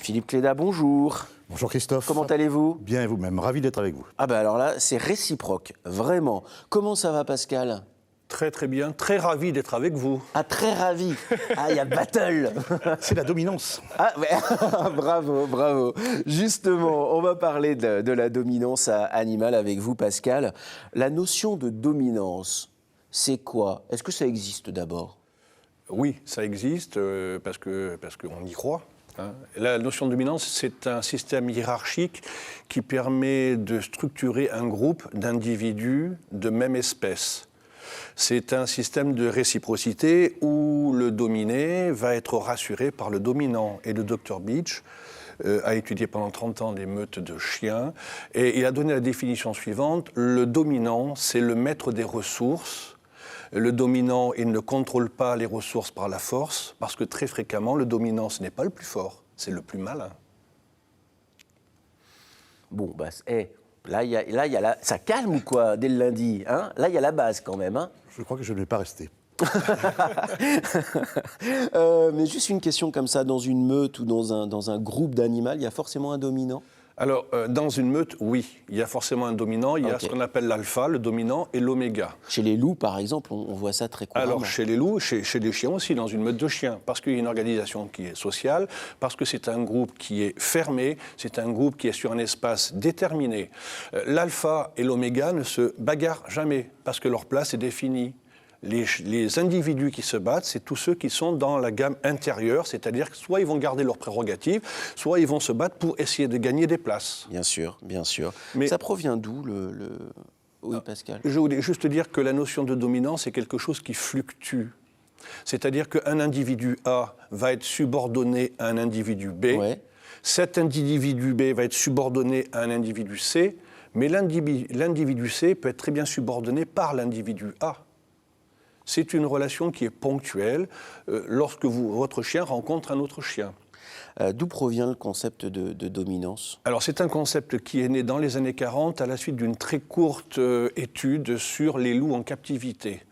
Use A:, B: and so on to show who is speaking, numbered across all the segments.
A: Philippe Cléda, bonjour.
B: Bonjour Christophe.
A: Comment allez-vous?
B: Bien et vous-même, ravi d'être avec vous.
A: Ah ben alors là, c'est réciproque, vraiment. Comment ça va Pascal?
C: Très très bien, très ravi d'être avec vous.
A: Ah, très ravi. Ah, il y a battle.
B: C'est la dominance.
A: Ah, ouais. Bravo, bravo. Justement, on va parler de la dominance animale avec vous Pascal. La notion de dominance, c'est quoi? Est-ce que ça existe d'abord?
C: Oui, ça existe parce qu'on y croit. La notion de dominance, c'est un système hiérarchique qui permet de structurer un groupe d'individus de même espèce. C'est un système de réciprocité où le dominé va être rassuré par le dominant. Et le Dr Beach a étudié pendant 30 ans les meutes de chiens et il a donné la définition suivante. Le dominant, c'est le maître des ressources. Le dominant, il ne contrôle pas les ressources par la force, parce que très fréquemment, le dominant, ce n'est pas le plus fort, c'est le plus malin.
A: Bon, bah, ça calme ou quoi, dès le lundi hein? Là, il y a la base quand même. Hein?
B: Je crois que je ne vais pas rester.
A: Mais juste une question comme ça, dans une meute ou dans un groupe d'animaux, il y a forcément un dominant?
C: Alors, dans une meute, oui, il y a forcément un dominant. Il y a ce qu'on appelle l'alpha, le dominant, et l'oméga.
A: Chez les loups, par exemple, on voit ça très couramment.
C: Alors, chez les loups, chez les chiens aussi, dans une meute de chiens, parce qu'il y a une organisation qui est sociale, parce que c'est un groupe qui est fermé, c'est un groupe qui est sur un espace déterminé. L'alpha et l'oméga ne se bagarrent jamais, parce que leur place est définie. Les individus qui se battent, c'est tous ceux qui sont dans la gamme intérieure, c'est-à-dire que soit ils vont garder leurs prérogatives, soit ils vont se battre pour essayer de gagner des places.
A: Bien sûr, bien sûr.
C: Mais
A: ça provient d'où Oui, Pascal.
C: Je voulais juste dire que la notion de dominance est quelque chose qui fluctue. C'est-à-dire qu'un individu A va être subordonné à un individu B.
A: Ouais.
C: Cet individu B va être subordonné à un individu C, mais l'individu C peut être très bien subordonné par l'individu A. C'est une relation qui est ponctuelle lorsque votre chien rencontre un autre chien.
A: D'où provient le concept de dominance?
C: Alors c'est un concept qui est né dans les années 40 à la suite d'une très courte étude sur les loups en captivité.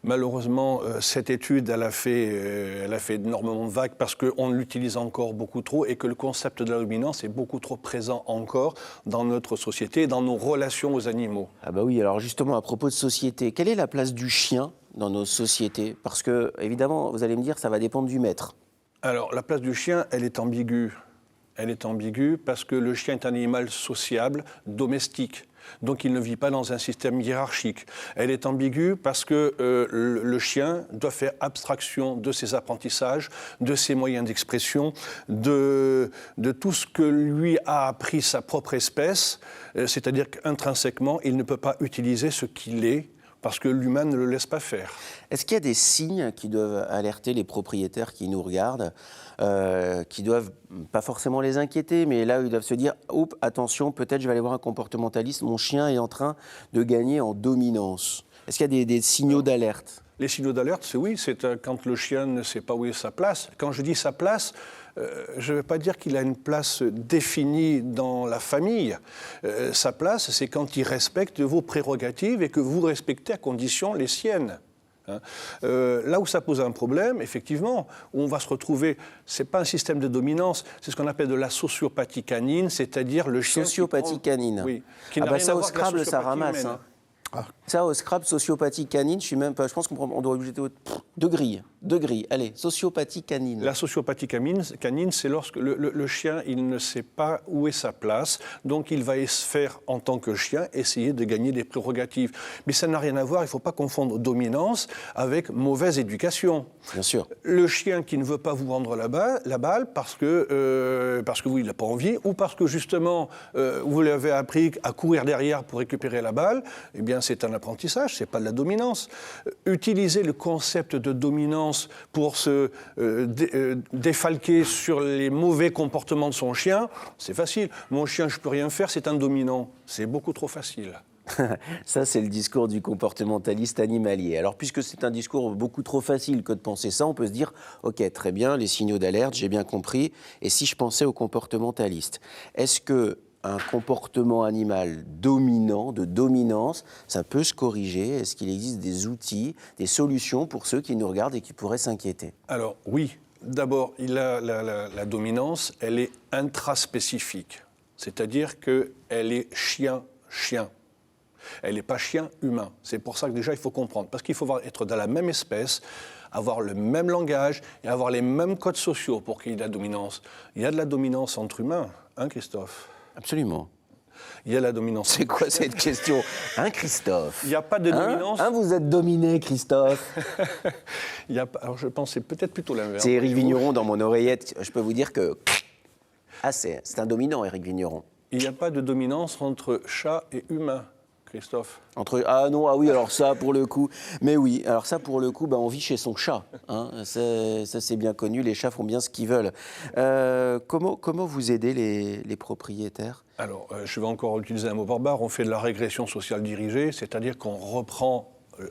C: Malheureusement, cette étude, elle a fait énormément de vagues parce qu'on l'utilise encore beaucoup trop et que le concept de la dominance est beaucoup trop présent encore dans notre société et dans nos relations aux animaux.
A: Ah bah oui, alors justement, à propos de société, quelle est la place du chien dans nos sociétés? Parce que, évidemment, vous allez me dire, ça va dépendre du maître.
C: Alors, la place du chien, elle est ambiguë. Elle est ambiguë parce que le chien est un animal sociable, domestique. Donc il ne vit pas dans un système hiérarchique. Elle est ambiguë parce que le chien doit faire abstraction de ses apprentissages, de ses moyens d'expression, de tout ce que lui a appris sa propre espèce, c'est-à-dire qu'intrinsèquement, il ne peut pas utiliser ce qu'il est, parce que l'humain ne le laisse pas faire.
A: Est-ce qu'il y a des signes qui doivent alerter les propriétaires qui nous regardent, qui doivent pas forcément les inquiéter, mais là, ils doivent se dire « Oups, attention, peut-être je vais aller voir un comportementaliste, mon chien est en train de gagner en dominance ». Est-ce qu'il y a des signaux d'alerte?
C: Les signaux d'alerte, c'est quand le chien ne sait pas où est sa place. Quand je dis sa place, je ne veux pas dire qu'il a une place définie dans la famille. Sa place, c'est quand il respecte vos prérogatives et que vous respectez à condition les siennes. Là où ça pose un problème, effectivement, où on va se retrouver, ce n'est pas un système de dominance, c'est ce qu'on appelle de la sociopathie canine, c'est-à-dire le chien...
A: Sociopathie canine.
C: Oui.
A: Ah bah ça, au Scrabble, ça ramasse. Hein. Ah. Ça, au Scrabble, sociopathie canine, je pense qu'on doit obligé de grille. Allez, sociopathie canine.
C: La sociopathie canine, c'est lorsque le chien, il ne sait pas où est sa place, donc il va se faire, en tant que chien, essayer de gagner des prérogatives. Mais ça n'a rien à voir, il ne faut pas confondre dominance avec mauvaise éducation.
A: Bien sûr.
C: Le chien qui ne veut pas vous rendre la balle parce que vous, il n'a pas envie, ou parce que justement, vous lui avez appris à courir derrière pour récupérer la balle, eh bien, c'est un apprentissage, ce n'est pas de la dominance. Utiliser le concept de dominance pour se défalquer sur les mauvais comportements de son chien, c'est facile. Mon chien, je ne peux rien faire, c'est un dominant. C'est beaucoup trop facile.
A: Ça, c'est le discours du comportementaliste animalier. Alors, puisque c'est un discours beaucoup trop facile que de penser ça, on peut se dire « Ok, très bien, les signaux d'alerte, j'ai bien compris. Et si je pensais au comportementaliste, est-ce que un comportement animal dominant, de dominance, ça peut se corriger? Est-ce qu'il existe des outils, des solutions pour ceux qui nous regardent et qui pourraient s'inquiéter?
C: Alors oui, D'abord, la dominance, elle est intraspécifique. C'est-à-dire qu'elle est chien-chien. Elle n'est pas chien-humain. C'est pour ça que déjà, il faut comprendre. Parce qu'il faut être dans la même espèce, avoir le même langage et avoir les mêmes codes sociaux pour qu'il y ait de la dominance. Il y a de la dominance entre humains, hein, Christophe?
A: Absolument.
C: Il y a la dominance.
A: C'est quoi cette question? Hein, Christophe?
C: Il n'y a pas de dominance.
A: Vous êtes dominé, Christophe.
C: Alors je pense que c'est peut-être plutôt l'inverse.
A: C'est Éric Vigneron dans mon oreillette. Je peux vous dire que... Ah, c'est un dominant, Éric Vigneron.
C: Il n'y a pas de dominance entre chat et humain, Christophe.
A: Ah non, ah oui, alors ça, pour le coup... Mais oui, alors ça, pour le coup, on vit chez son chat. Hein. Ça, c'est bien connu, les chats font bien ce qu'ils veulent. Comment vous aidez les propriétaires?
C: Alors, je vais encore utiliser un mot barbare. On fait de la régression sociale dirigée, c'est-à-dire qu'on reprend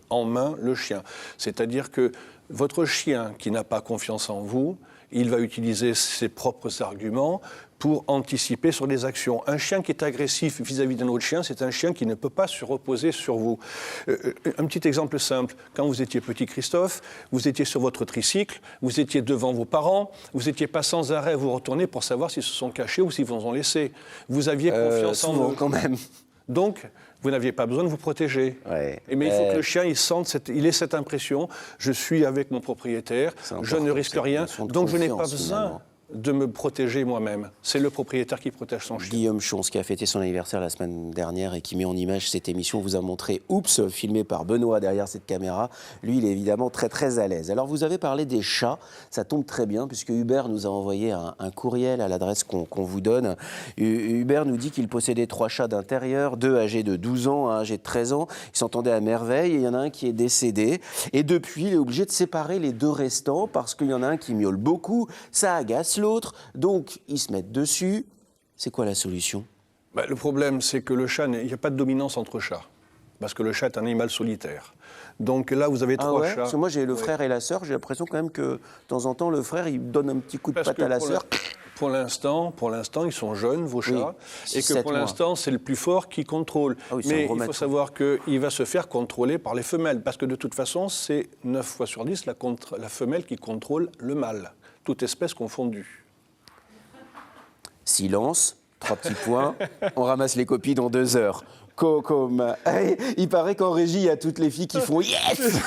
C: en main le chien. C'est-à-dire que votre chien qui n'a pas confiance en vous, il va utiliser ses propres arguments pour anticiper sur des actions. Un chien qui est agressif vis-à-vis d'un autre chien, c'est un chien qui ne peut pas se reposer sur vous. Un petit exemple simple. Quand vous étiez petit, Christophe, vous étiez sur votre tricycle, vous étiez devant vos parents, vous n'étiez pas sans arrêt à vous retourner pour savoir s'ils se sont cachés ou s'ils vous ont laissé. Vous aviez confiance en vous.
A: Quand même.
C: Donc, vous n'aviez pas besoin de vous protéger.
A: Ouais.
C: Mais il faut que le chien il ait cette impression, je suis avec mon propriétaire, je ne risque rien, donc je n'ai pas besoin de me protéger moi-même. C'est le propriétaire qui protège son chien.
A: Guillaume Chons, qui a fêté son anniversaire la semaine dernière et qui met en image cette émission, vous a montré Oups, filmé par Benoît derrière cette caméra. Lui, il est évidemment très très à l'aise. Alors vous avez parlé des chats, ça tombe très bien puisque Hubert nous a envoyé un courriel à l'adresse qu'on vous donne. Hubert nous dit qu'il possédait 3 chats d'intérieur, 2 âgés de 12 ans, un âgé de 13 ans. Ils s'entendaient à merveille et il y en a un qui est décédé. Et depuis, il est obligé de séparer les 2 restants parce qu'il y en a un qui miaule beaucoup, ça agace l'autre, donc ils se mettent dessus. C'est quoi la solution?
C: Le problème, c'est que le chat, il n'y a pas de dominance entre chats, parce que le chat est un animal solitaire. Donc là, vous avez 3 chats.
A: Parce que moi, j'ai le frère et la sœur, j'ai l'impression quand même que, de temps en temps, le frère, il donne un petit coup de patte à la sœur.
C: Pour l'instant, ils sont jeunes, vos chats, et que pour l'instant, c'est le plus fort qui contrôle. Mais il faut savoir qu'il va se faire contrôler par les femelles, parce que de toute façon, c'est 9 fois sur 10 la femelle qui contrôle le mâle, toute espèce confondue.
A: Silence, 3 petits points, on ramasse les copies dans 2 heures. Il paraît qu'en régie, il y a toutes les filles qui font « Yes !»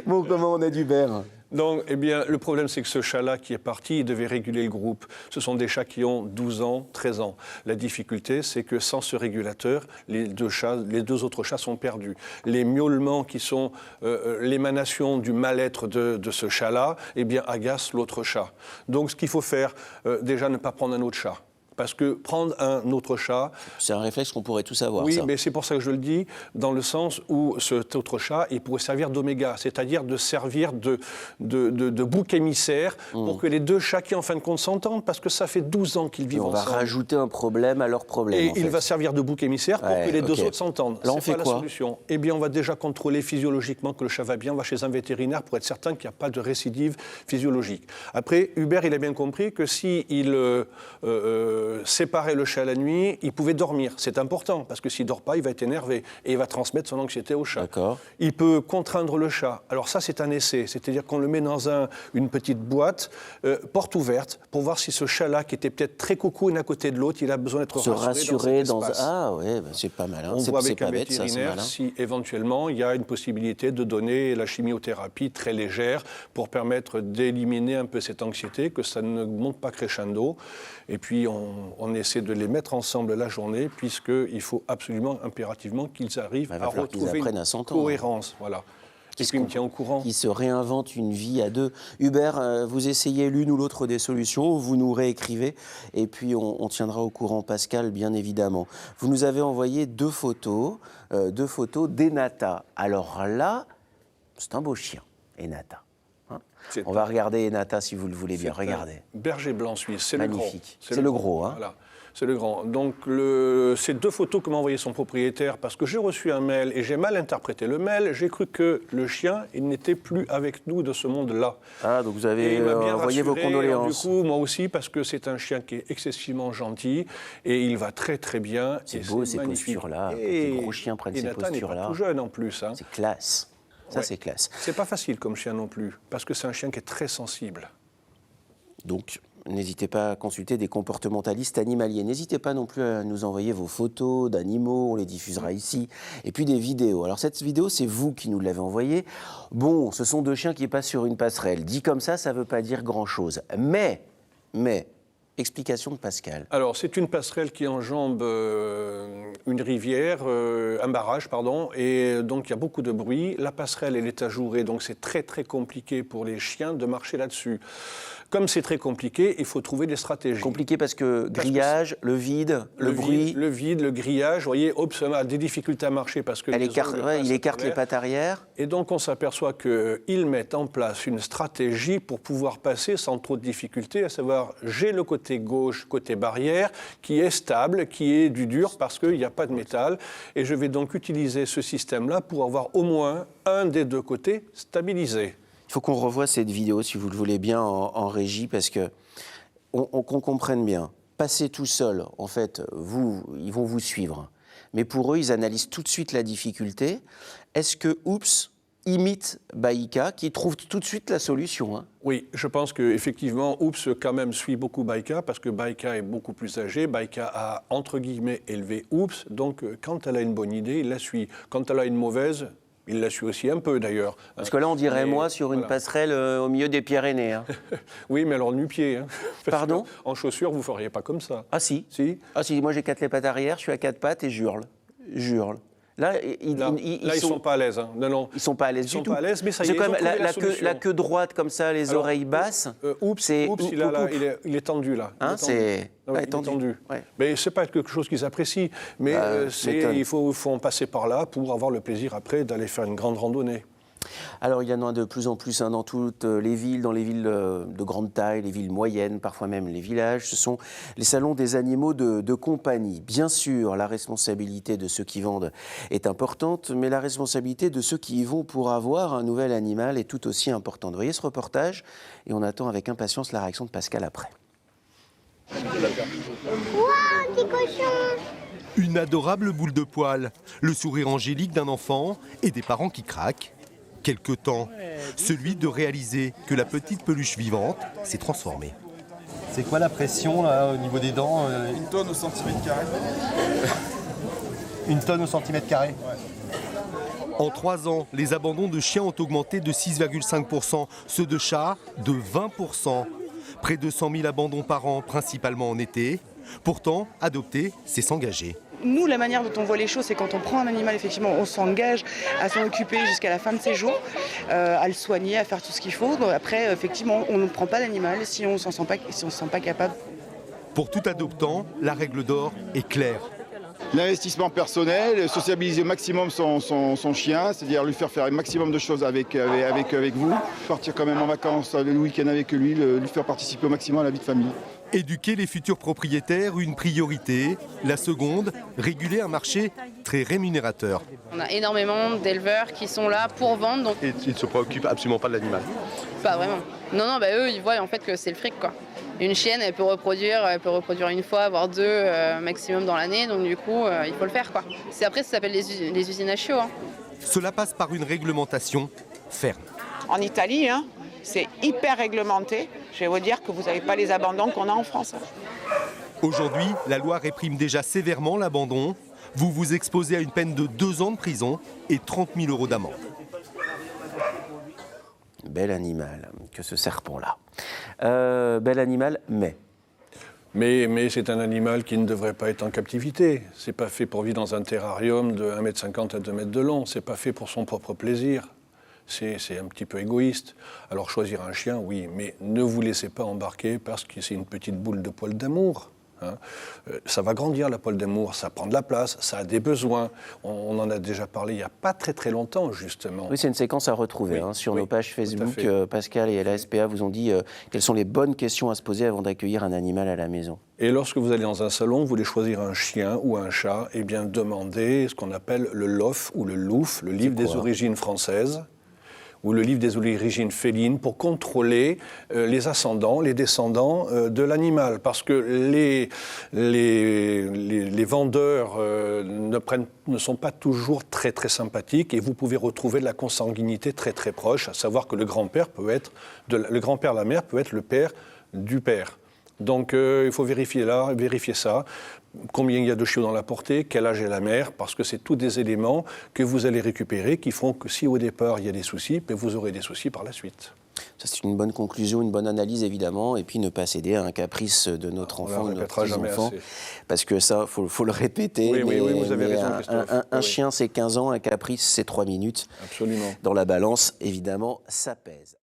A: Bon, comment on a du beurre?
C: Donc, le problème, c'est que ce chat-là qui est parti, il devait réguler le groupe. Ce sont des chats qui ont 12 ans, 13 ans. La difficulté, c'est que sans ce régulateur, les 2 autres chats sont perdus. Les miaulements qui sont l'émanation du mal-être de ce chat-là, agacent l'autre chat. Donc, ce qu'il faut faire, déjà, ne pas prendre un autre chat. Parce que prendre un autre chat...
A: C'est un réflexe qu'on pourrait tous avoir,
C: oui,
A: ça.
C: Mais c'est pour ça que je le dis, dans le sens où cet autre chat, il pourrait servir d'oméga, c'est-à-dire de servir de bouc émissaire pour que les 2 chats qui, en fin de compte, s'entendent, parce que ça fait 12 ans qu'ils vivent ensemble.
A: On va rajouter un problème à leur problème,
C: Et il va servir de bouc émissaire pour que les 2 autres s'entendent.
A: Là, on fait
C: pas
A: quoi?
C: La solution. On va déjà contrôler physiologiquement que le chat va bien, on va chez un vétérinaire pour être certain qu'il n'y a pas de récidive physiologique. Après, Hubert, il a bien compris que s'il séparait le chat la nuit, il pouvait dormir. C'est important, parce que s'il ne dort pas, il va être énervé et il va transmettre son anxiété au chat. Il peut contraindre le chat. Alors ça, c'est un essai. C'est-à-dire qu'on le met dans une petite boîte, porte ouverte, pour voir si ce chat-là, qui était peut-être très cocoon à côté de l'autre, il a besoin d'être rassuré dans cet espace.
A: Ah ouais, c'est pas malin.
C: On voit avec un vétérinaire si éventuellement il y a une possibilité de donner la chimiothérapie très légère pour permettre d'éliminer un peu cette anxiété, que ça ne monte pas crescendo. Et puis on essaie de les mettre ensemble la journée, puisqu'il faut absolument, impérativement qu'ils arrivent à retrouver une cohérence. Voilà. Et puis il me tient au courant.
A: Qui se réinvente une vie à 2. Hubert, vous essayez l'une ou l'autre des solutions, vous nous réécrivez, et puis on tiendra au courant Pascal, bien évidemment. Vous nous avez envoyé 2 photos d'Enata. Alors là, c'est un beau chien, Enata. On va regarder Enata si vous le voulez bien. Regardez.
C: Berger blanc suisse, c'est
A: magnifique.
C: Le gros.
A: C'est le gros, hein.
C: Voilà. C'est le grand. Donc, ces 2 photos que m'a envoyé son propriétaire, parce que j'ai reçu un mail et j'ai mal interprété le mail, j'ai cru que le chien, il n'était plus avec nous de ce monde-là.
A: Ah, donc vous avez envoyé vos condoléances.
C: Du coup, moi aussi, parce que c'est un chien qui est excessivement gentil et il va très très bien.
A: C'est beau ces postures-là, quand les gros chiens prennent ces postures-là.
C: Nathan n'est pas tout jeune en plus. Hein.
A: C'est classe. Ça, c'est classe.
C: C'est pas facile comme chien non plus, parce que c'est un chien qui est très sensible.
A: Donc, n'hésitez pas à consulter des comportementalistes animaliers. N'hésitez pas non plus à nous envoyer vos photos d'animaux, on les diffusera ici. Et puis des vidéos. Alors cette vidéo, c'est vous qui nous l'avez envoyée. Bon, ce sont deux chiens qui passent sur une passerelle. Dit comme ça ne veut pas dire grand-chose. Mais, explication de Pascal.
C: Alors, c'est une passerelle qui enjambe une rivière, un barrage, pardon, et donc il y a beaucoup de bruit. La passerelle, elle est ajourée, donc c'est très très compliqué pour les chiens de marcher là-dessus. Comme c'est très compliqué, il faut trouver des stratégies.
A: Compliqué parce que grillage, le vide, le bruit.
C: Le vide, le grillage, vous voyez, Oops a des difficultés à marcher parce que...
A: Il écarte les pattes arrière.
C: Et donc on s'aperçoit qu'ils mettent en place une stratégie pour pouvoir passer sans trop de difficultés, à savoir j'ai le côté gauche, côté barrière, qui est stable, qui est du dur parce qu'il n'y a pas de métal. Et je vais donc utiliser ce système-là pour avoir au moins un des deux côtés stabilisé.
A: Il faut qu'on revoie cette vidéo, si vous le voulez bien, en régie, parce que qu'on comprenne bien. Passer tout seul, en fait, ils vont vous suivre. Mais pour eux, ils analysent tout de suite la difficulté. Est-ce que Oops imite Baïka, qui trouve tout de suite la solution, hein?
C: Oui, je pense qu'effectivement, Oops quand même suit beaucoup Baïka, parce que Baïka est beaucoup plus âgée. Baïka a, entre guillemets, élevé Oops. Donc, quand elle a une bonne idée, il la suit. Quand elle a une mauvaise... il la suit aussi un peu, d'ailleurs.
A: Parce que là, on dirait moi sur une passerelle au milieu des Pyrénées. Hein.
C: Oui, mais alors nu-pied. Hein.
A: Pardon ?
C: En chaussures, vous ne feriez pas comme ça.
A: Ah si.
C: Si.
A: Ah si, moi j'ai quatre les pattes arrière, je suis à quatre pattes et j'hurle. Là,
C: ils sont pas à l'aise. Hein. Non.
A: Ils sont pas à l'aise du tout.
C: Ils sont pas à l'aise, mais ça y est,
A: quand même la queue droite comme ça, les oreilles basses.
C: Oups, il est tendu là.
A: Hein,
C: il est tendu.
A: Ouais.
C: Mais c'est pas quelque chose qu'ils apprécient. Mais il faut en passer par là pour avoir le plaisir après d'aller faire une grande randonnée.
A: Alors, il y en a de plus en plus dans toutes les villes, dans les villes de grande taille, les villes moyennes, parfois même les villages. Ce sont les salons des animaux de compagnie. Bien sûr, la responsabilité de ceux qui vendent est importante, mais la responsabilité de ceux qui y vont pour avoir un nouvel animal est tout aussi importante. Vous voyez ce reportage et on attend avec impatience la réaction de Pascal après.
D: Wow, petit cochon!
E: Une adorable boule de poil, le sourire angélique d'un enfant et des parents qui craquent. Quelque temps, celui de réaliser que la petite peluche vivante s'est transformée.
F: C'est quoi la pression là, au niveau des dents
G: Une tonne au centimètre carré.
F: Une tonne au centimètre carré.
G: Ouais.
E: En 3 ans, les abandons de chiens ont augmenté de 6,5%, ceux de chats de 20%. Près de 100 000 abandons par an, principalement en été. Pourtant, adopter, c'est s'engager.
H: Nous, la manière dont on voit les choses, c'est quand on prend un animal, effectivement, on s'engage à s'en occuper jusqu'à la fin de ses jours, à le soigner, à faire tout ce qu'il faut. Donc après, effectivement, on ne prend pas l'animal si on ne se sent pas capable.
E: Pour tout adoptant, la règle d'or est claire.
G: L'investissement personnel, sociabiliser au maximum son chien, c'est-à-dire lui faire un maximum de choses avec vous. Partir quand même en vacances le week-end avec lui, lui faire participer au maximum à la vie de famille.
E: Éduquer les futurs propriétaires, une priorité. La seconde, réguler un marché très rémunérateur.
I: On a énormément d'éleveurs qui sont là pour vendre. Donc...
F: Et ils ne se préoccupent absolument pas de l'animal?
I: Pas vraiment. Non, eux, ils voient en fait que c'est le fric, quoi. Une chienne, elle peut reproduire une fois, voire deux maximum dans l'année. Donc du coup, il faut le faire, quoi. Après, ça s'appelle les usines à chiots. Hein.
E: Cela passe par une réglementation ferme.
J: En Italie, c'est hyper réglementé. Je vais vous dire que vous n'avez pas les abandons qu'on a en France.
E: Aujourd'hui, la loi réprime déjà sévèrement l'abandon. Vous vous exposez à une peine de 2 ans de prison et 30 000 € d'amende.
A: Bel animal que ce serpent-là. Bel animal,
C: Mais c'est un animal qui ne devrait pas être en captivité. C'est pas fait pour vivre dans un terrarium de 1,50 m à 2 m de long. C'est pas fait pour son propre plaisir. C'est un petit peu égoïste. Alors choisir un chien, oui, mais ne vous laissez pas embarquer parce que c'est une petite boule de poil d'amour. Hein. Ça va grandir, la poêle d'amour, ça prend de la place, ça a des besoins. On en a déjà parlé il n'y a pas très longtemps, justement.
A: Oui, c'est une séquence à retrouver sur nos pages Facebook. Pascal et la SPA vous ont dit quelles sont les bonnes questions à se poser avant d'accueillir un animal à la maison.
C: Et lorsque vous allez dans un salon, vous voulez choisir un chien ou un chat, eh bien demandez ce qu'on appelle le LOF ou le LOUF, le livre des origines françaises, ou le livre des origines félines pour contrôler les ascendants, les descendants de l'animal. Parce que les vendeurs ne sont pas toujours très très sympathiques et vous pouvez retrouver de la consanguinité très très proche, à savoir que le grand-père, la mère, peut être le père du père. Donc il faut vérifier ça, combien il y a de chiots dans la portée, quel âge est la mère, parce que c'est tous des éléments que vous allez récupérer qui font que si au départ il y a des soucis, ben vous aurez des soucis par la suite.
A: Ça, c'est une bonne conclusion, une bonne analyse évidemment, et puis ne pas céder à un caprice de notre enfant ou de notre petit-enfant, parce que ça, faut le répéter.
C: Oui, vous avez raison, Christophe.
A: Un chien, c'est 15 ans, un caprice, c'est 3 minutes.
C: Absolument.
A: Dans la balance, évidemment, ça pèse.